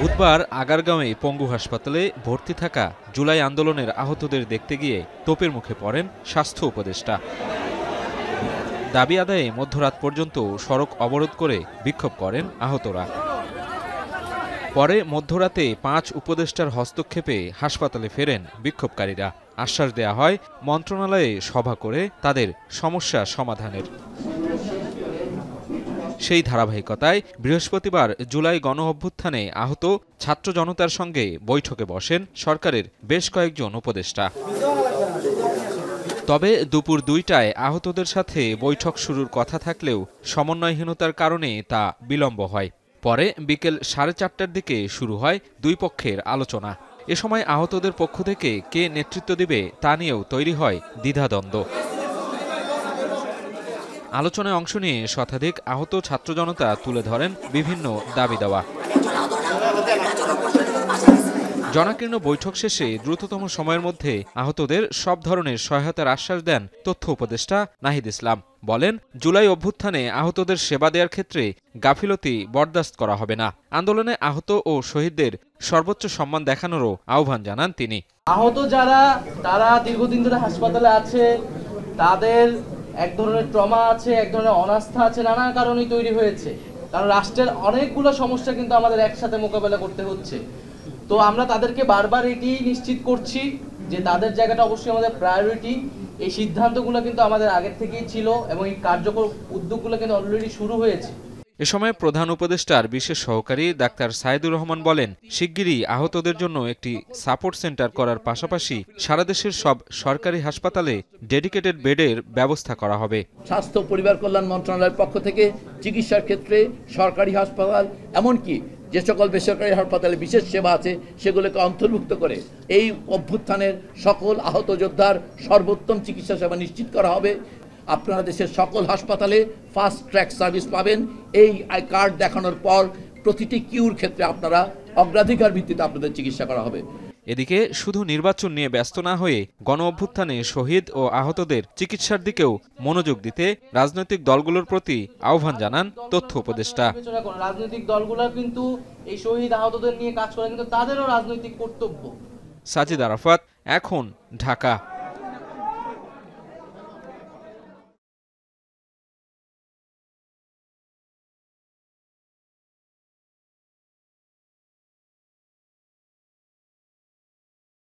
বুধবার আগারগাঁওয়ে পঙ্গু হাসপাতালে ভর্তি থাকা জুলাই আন্দোলনের আহতদের দেখতে গিয়ে তোপের মুখে পড়েন স্বাস্থ্য উপদেষ্টা। দাবি আদায়ে মধ্যরাত পর্যন্ত সড়ক অবরোধ করে বিক্ষোভ করেন আহতরা। পরে মধ্যরাতে ৫ উপদেষ্টার হস্তক্ষেপে হাসপাতালে ফেরেন বিক্ষোভকারীরা। আশ্বাস দেয়া হয় মন্ত্রণালয়ে সভা করে তাদের সমস্যা সমাধানের। সেই ধারাবাহিকতায় বৃহস্পতিবার জুলাই গণঅভ্যুত্থানে আহত ছাত্র জনতার সঙ্গে বৈঠকে বসেন সরকারের বেশ কয়েকজন উপদেষ্টা। তবে দুপুর ২টায় আহতদের সাথে বৈঠক শুরুর কথা থাকলেও সমন্বয়হীনতার কারণে তা বিলম্ব হয়। পরে বিকেল ৪:৩০টার দিকে শুরু হয় দুই পক্ষের আলোচনা। এ সময় আহতদের পক্ষ থেকে কে নেতৃত্ব দিবে তা নিয়েও তৈরি হয় দ্বিধাদ্বন্দ্ব। আলোচনায় অংশ নিয়ে শতাধিক আহত ছাত্র জনতা তুলে ধরেন বিভিন্ন দাবি দেওয়া। জনাকীর্ণ বৈঠক শেষে দ্রুততম সময়ের মধ্যে আহতদের সব ধরনের সহায়তার আশ্বাস দেন তথ্য উপদেষ্টা নাহিদ ইসলাম। বলেন, জুলাই অভ্যুত্থানে আহতদের সেবা দেওয়ার ক্ষেত্রে গাফিলতি বরদাস্ত করা হবে না। আন্দোলনে আহত ও শহীদদের সর্বোচ্চ সম্মান দেখানোরও আহ্বান জানান তিনি। আহত যারা তারা দীর্ঘদিন ধরে হাসপাতালে আছে, তাদের এক ধরনের ট্রমা আছে, এক ধরনের অনাস্থা আছে, নানা কারণেই তৈরি হয়েছে। কারণ রাষ্ট্রের অনেকগুলো সমস্যা কিন্তু আমাদের একসাথে মোকাবেলা করতে হচ্ছে। তো আমরা তাদেরকে বারবার এটি নিশ্চিত করছি যে তাদের জায়গাটা অবশ্যই আমাদের প্রায়োরিটি। এই সিদ্ধান্তগুলো কিন্তু আমাদের আগের থেকেই ছিল এবং এই কার্যকর উদ্যোগগুলো কিন্তু অলরেডি শুরু হয়েছে। এ সময় প্রধান উপদেষ্টার বিশেষ সহকারী ডাক্তার সাইদুর রহমান বলেন, শিগগিরই আহতদের জন্য একটি সাপোর্ট সেন্টার করার পাশাপাশি সারা দেশের সব সরকারি হাসপাতালে ডেডিকেটেড বেডের ব্যবস্থা করা হবে। স্বাস্থ্য পরিবার কল্যাণ মন্ত্রণালয়ের পক্ষ থেকে চিকিৎসার ক্ষেত্রে সরকারি হাসপাতাল, এমনকি যে সকল বেসরকারি হাসপাতালে বিশেষ সেবা আছে সেগুলোকে অন্তর্ভুক্ত করে এই অভ্যুত্থানের সকল আহত যোদ্ধার সর্বোত্তম চিকিৎসা সেবা নিশ্চিত করা হবে। আপনারা দেশের সকল হাসপাতালে ফাস্ট ট্র্যাক সার্ভিস পাবেন। এই কার্ড দেখানোর পর প্রতিটি কিউর ক্ষেত্রে আপনারা অগ্রাধিকার ভিত্তিতে আপনাদের চিকিৎসা করা হবে। এদিকে শুধু নির্বাচন নিয়ে ব্যস্ত না হয়ে গণঅভ্যুত্থানে শহীদ ও আহতদের চিকিৎসার দিকেও মনোযোগ দিতে রাজনৈতিক দলগুলোর প্রতি আহ্বান জানান তথ্য উপদেষ্টা। রাজনৈতিক দলগুলো কিন্তু এই শহীদ আহতদের নিয়ে কাজ করে, কিন্তু তাদেরও রাজনৈতিক কর্তব্য। সাজিদ আরাফাত, এখন, ঢাকা।